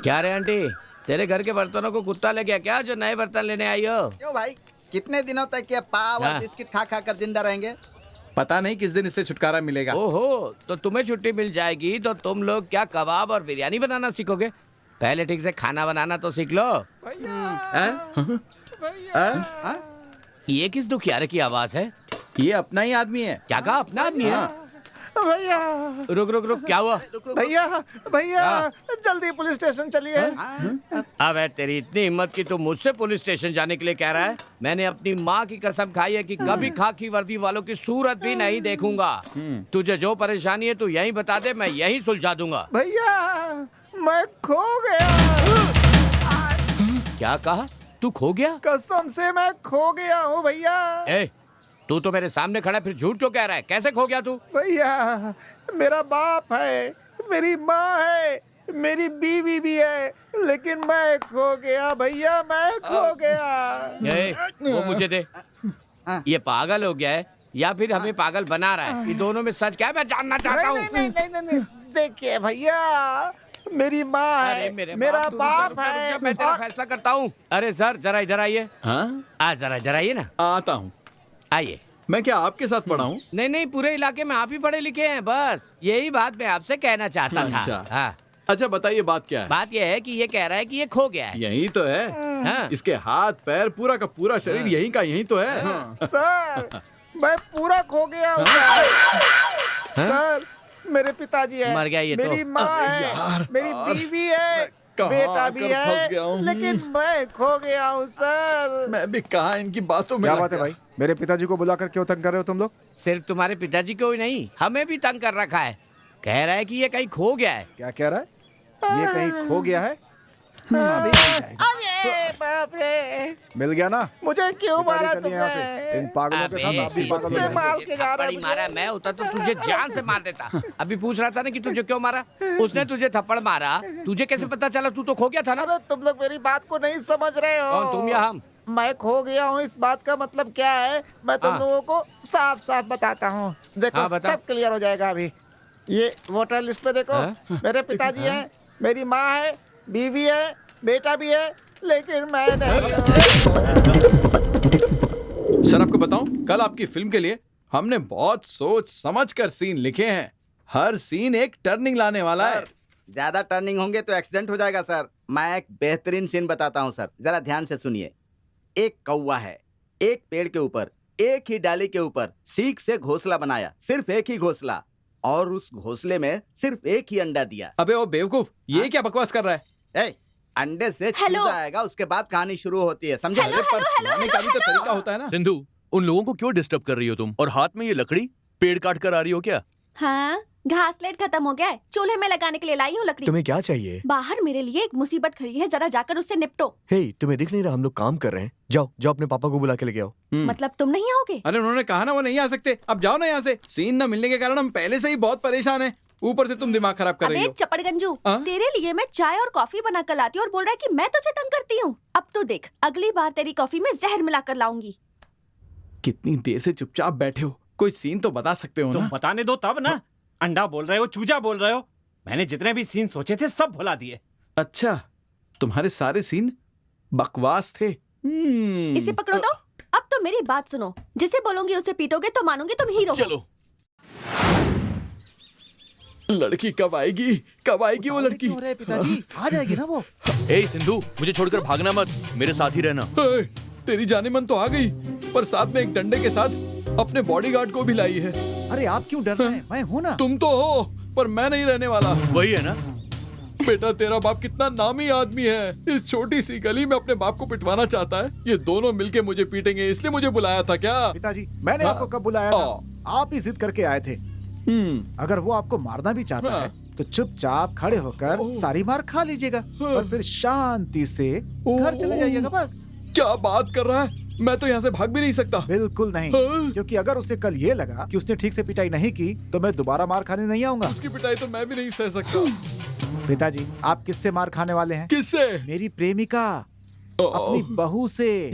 क्या रे आंटी, तेरे घर के बर्तनों को कुत्ता ले गया क्या, जो नए बर्तन लेने आई हो? क्यों भाई, कितने दिनों तक ये पाव और हाँ। बिस्किट खा खा कर जिंदा रहेंगे? पता नहीं किस दिन इससे छुटकारा मिलेगा। ओहो, तो तुम्हें छुट्टी मिल जाएगी तो तुम लोग क्या कबाब और बिरयानी बनाना सीखोगे? पहले ठीक से खाना बनाना तो सीख लो। हैं? हाँ? ये किस दुखियारे की आवाज है? ये अपना ही आदमी है। क्या कहा, अपना आदमी है? भैया रुक रुक रुक, क्या हुआ? भैया भैया जल्दी पुलिस स्टेशन चलिए। अब है तेरी इतनी हिम्मत कि तू मुझसे पुलिस स्टेशन जाने के लिए कह रहा है? मैंने अपनी माँ की कसम खाई है कि कभी खाकी वर्दी वालों की सूरत भी नहीं देखूंगा। तुझे जो परेशानी है तू यहीं बता दे, मैं यहीं सुलझा दूंगा। भैया मैं खो गया। क्या कहा? तू खो गया? कसम से मैं खो गया हूँ भैया। ए, तू तो मेरे सामने खड़ा फिर झूठ क्यों कह रहा है? कैसे खो गया तू? भैया मेरा बाप है, मेरी माँ है, मेरी बीवी भी है, लेकिन मैं खो गया भैया, मैं खो गया। ए, वो मुझे दे। ये पागल हो गया है या फिर हमें पागल बना रहा है? ये दोनों में सच क्या है, मैं जानना चाहता हूँ। नहीं, देखिए भैया, मेरी माँ है, मेरा तू बाप रुक जा, रुक जा, है मैं तेरा फैसला करता हूँ। अरे सर, जरा इधर आइए। हाँ, जरा इधर आइए ना। आता हूँ। आइए। मैं क्या आपके साथ पढ़ा हूँ? नहीं नहीं, पूरे इलाके में आप ही पढ़े लिखे हैं, बस यही बात मैं आपसे कहना चाहता अच्छा। था। हाँ, अच्छा बताइए बात क्या है? बात यह है कि ये कह रहा है कि ये खो गया है। यही तो है। हाँ। इसके हाथ पैर पूरा का पूरा शरीर यही का यही तो है। सर मैं पूरा खो गया हूँ सर। मेरे पिताजी है, मर गया ये तो। मेरी माँ है, मेरी बीवी है, कहाँ बेटा भी आकर फंस गया है, हूँ। लेकिन मैं खो गया हूँ सर। मैं भी कहा इनकी बातों में क्या लग बात है गया। भाई, मेरे पिताजी को बुलाकर क्यों तंग कर रहे हो तुम लोग? सिर्फ तुम्हारे पिताजी को ही नहीं, हमें भी तंग कर रखा है। कह रहा है कि ये कहीं खो गया है। क्या कह रहा है? ये कहीं खो गया है? अरे बाप रे, मिल गया ना? मुझे क्यों मारा चलिए यहाँ से। तुमने? इन पागलों के साथ आप भी पागल हो मैं जाएंगे। मार के जा रहा थप्पड़ ही मुझे। मारा, मैं होता तो तुझे जान से मार देता। अभी पूछ रहा था ना कि तुझे क्यों मारा? उसने तुझे थप्पड़ मारा, तुझे कैसे पता चला? तू तो खो गया था ना। अरे तुम लोग मेरी बात को नहीं समझ रहे हो। कौन, तुम या हम? मैं खो गया हूँ, इस बात का मतलब क्या है मैं तुम हाँ। लोगों को साफ साफ बताता हूँ। देखो हाँ, बता। सब क्लियर हो जाएगा अभी। ये वोटर लिस्ट पे देखो, हाँ? मेरे पिताजी हैं, मेरी माँ है, बीवी है, बेटा भी है, लेकिन मैं नहीं हूँ। सर आपको बताऊं, कल आपकी फिल्म के लिए हमने बहुत सोच समझ कर सीन लिखे हैं। हर सीन एक टर्निंग लाने वाला है। सर, ज्यादा टर्निंग होंगे तो एक्सीडेंट हो जाएगा सर। मैं एक बेहतरीन सीन बताता हूँ सर, जरा ध्यान से सुनिए। एक कौवा है, एक पेड़ के ऊपर, एक ही डाली के ऊपर सीख से घोंसला बनाया, सिर्फ एक ही घोंसला, और उस घोंसले में सिर्फ एक ही अंडा दिया। अबे ओ बेवकूफ, ये क्या बकवास कर रहा है? ए, अंडे से चूजा आएगा, उसके बाद कहानी शुरू होती है, समझे? अरे पर सुनाने का भी तो तरीका होता है ना। सिंधु, उन लोगों को क्यों डिस्टर्ब कर रही हो तुम? और हाथ में ये लकड़ी पेड़ काट कर आ रही हो क्या? हाँ, घास लेट खत्म हो गया है, चूल्हे में लगाने के लिए लाई हूँ लकड़ी। तुम्हें क्या चाहिए? बाहर मेरे लिए एक मुसीबत खड़ी है, जरा जाकर उससे निपटो। हे, तुम्हें दिख नहीं रहा हम लोग काम कर रहे हैं? जाओ जाओ अपने पापा को बुला के लेके आओ। मतलब तुम नहीं आओगे? अरे उन्होंने कहा ना वो नहीं आ सकते। अब जाओ ना यहाँ से। सीन न मिलने के कारण हम पहले से ही बहुत परेशान हैं। ऊपर से तुम दिमाग खराब कर रही अबे हो। चपड़गंजू, हाँ? तेरे लिए मैं चाय और कॉफी बना कर लाती हूँ और बोल रहा है कि मैं तुझे तंग करती हूँ। अब तो देख, अगली बार तेरी कॉफी में जहर मिलाकर लाऊंगी। कितनी देर से चुपचाप बैठे हो? कोई सीन तो बता सकते हो तुम ना? बताने दो तब ना। अंडा बोल रहे हो, चूजा बोल रहे हो। मैंने जितने भी सीन सोचे थे सब भुला दिए। अच्छा, तुम्हारे सारे सीन बकवास थे। इसे पकड़ो तो। अब तो मेरी बात सुनो, जिसे बोलूंगी उसे पीटोगे तो मानोगे तुम हीरो हो। चलो। लड़की कब आएगी? कब आएगी वो लड़की? क्यों रहे पिताजी? आ जाएगी ना वो। ए सिंधु, मुझे छोड़कर भागना मत, मेरे साथ ही रहना। ए, तेरी जाने मन तो आ गई, पर साथ में एक डंडे के साथ अपने बॉडीगार्ड को भी लाई है। अरे आप क्यों डर रहे हैं? मैं हूँ ना। तुम तो हो, पर मैं नहीं रहने वाला। वही है ना? बेटा तेरा बाप कितना नामी आदमी है, इस छोटी सी गली में अपने बाप को पिटवाना चाहता है। ये दोनों मिलके मुझे पीटेंगे, इसलिए मुझे बुलाया था क्या? पिताजी मैंने हाँ। आपको कब बुलाया था? आप ही जिद करके आए थे। अगर वो आपको मारना भी चाहता हाँ। है तो चुपचाप खड़े होकर सारी मार खा लीजिएगा और फिर शांति से घर चले जाइएगा बस। क्या बात कर रहा है? मैं तो यहाँ से भाग भी नहीं सकता। बिल्कुल नहीं, हाँ। क्योंकि अगर उसे कल ये लगा कि उसने ठीक से पिटाई नहीं की तो मैं दोबारा मार खाने नहीं आऊंगा। उसकी पिटाई तो मैं भी नहीं सह सकता। पिताजी आप किससे मार खाने वाले हैं? किससे? मेरी प्रेमिका, अपनी बहू से।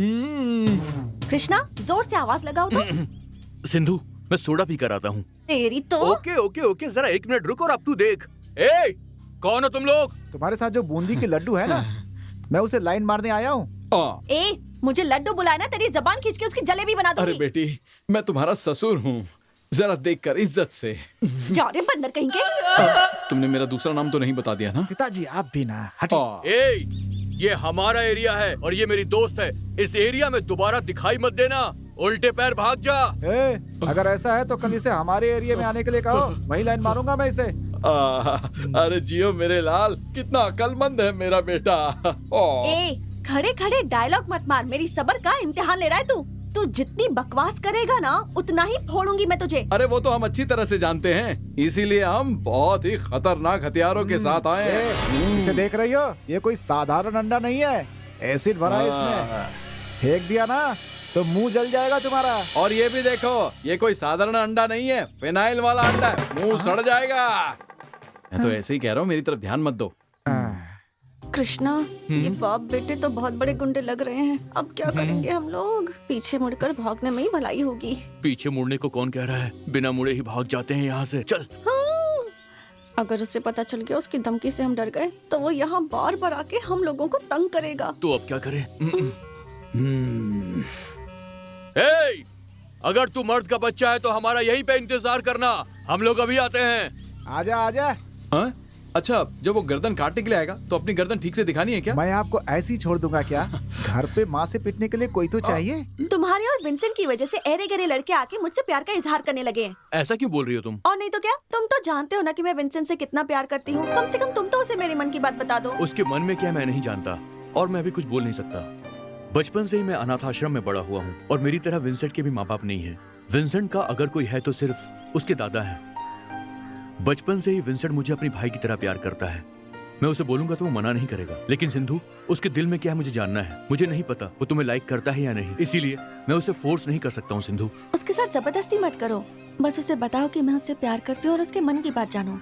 कृष्णा, जोर से आवाज लगाओ तो। सिंधु, मैं सोडा पी कर आता हूँ। तेरी तो। ओके ओके ओके, जरा 1 मिनट रुक और अब तू देख। ए, कौन हो तुम लोग? तुम्हारे साथ जो बूंदी के लड्डू है ना, मैं उसे लाइन मारने आया हूँ। ए, मुझे लड्डू बुलाया ना, तेरी जबान खींच के उसकी जलेबी बना अरे दूंगी। बेटी, मैं तुम्हारा ससुर हूँ, जरा देखकर इज्जत से। जा रे बंदर कहीं के। तुमने मेरा दूसरा नाम तो नहीं बता दिया ना? पिताजी आप भी ना हटिए। ए, ये हमारा एरिया है और ये मेरी दोस्त है। इस एरिया में दोबारा दिखाई मत देना, उल्टे पैर भाग जा। ए, अगर ऐसा है तो कल इसे हमारे एरिया में आने के लिए कहो, वही लाइन मारूंगा मैं इसे। अरे जियो मेरे लाल, कितना अक्लमंद है मेरा बेटा। ए, खड़े खड़े डायलॉग मत मार, मेरी सब्र का इम्तिहान ले रहा है तू। तू जितनी बकवास करेगा ना, उतना ही फोड़ूंगी मैं तुझे। अरे वो तो हम अच्छी तरह से जानते हैं, इसीलिए हम बहुत ही खतरनाक हथियारों के साथ आए हैं। इसे देख रही हो, ये कोई साधारण अंडा नहीं है, एसिड भरा है इसमें। फेंक दिया ना तो मुंह जल जाएगा तुम्हारा। और ये भी देखो, ये कोई साधारण अंडा नहीं है, फिनाइल वाला अंडा है, मुंह सड़ जाएगा। मैं तो ऐसे ही कह रहा हूँ, मेरी तरफ ध्यान मत दो। कृष्णा, ये बाप बेटे तो बहुत बड़े गुंडे लग रहे हैं। अब क्या करेंगे हम लोग? पीछे मुड़कर भागने में ही भलाई होगी। पीछे मुड़ने को कौन कह रहा है? बिना मुड़े ही भाग जाते हैं यहाँ से। चल। हाँ, अगर उसे पता चल गया उसकी धमकी से हम डर गए तो वो यहाँ बार बार आके हम लोगों को तंग करेगा। तो अब क्या करें? ए, अगर तू मर्द का बच्चा है तो हमारा यहीं पे इंतजार करना, हम लोग अभी आते हैं। आजा आजा। हाँ? अच्छा, जब वो गर्दन काटने के लिए आएगा तो अपनी गर्दन ठीक से दिखानी है क्या? मैं आपको ऐसे ही छोड़ दूंगा क्या? घर पे माँ से पिटने के लिए कोई तो चाहिए। तुम्हारे और विंसेंट की वजह से एरे गहरे लड़के आके मुझसे प्यार का इजहार करने लगे हैं। ऐसा क्यों बोल रही हो तुम? और नहीं तो क्या, तुम तो जानते हो ना कि मैं विंसेंट से कितना प्यार करती हूँ। कम से कम तुम तो उसे मेरे मन की बात बता दो। उसके मन में क्या है मैं नहीं जानता, और मैं अभी कुछ बोल नहीं सकता। बचपन से ही मैं अनाथ आश्रम में बड़ा हुआ हूँ और मेरी तरह विंसेंट के भी माँ बाप नहीं है। विंसेंट का अगर कोई है तो सिर्फ उसके दादा है। बचपन से ही विंसेंट मुझे अपनी भाई की तरह प्यार करता है। मैं उसे बोलूंगा तो वो मना नहीं करेगा, लेकिन सिंधु, उसके दिल में क्या है मुझे जानना है। मुझे नहीं पता वो तुम्हें लाइक करता है या नहीं, इसीलिए मैं उसे फोर्स नहीं कर सकता हूँ। सिंधु, उसके साथ जबरदस्ती मत करो, बस उसे बताओ कि मैं उससे प्यार करती हूँ और उसके मन की बात जानो।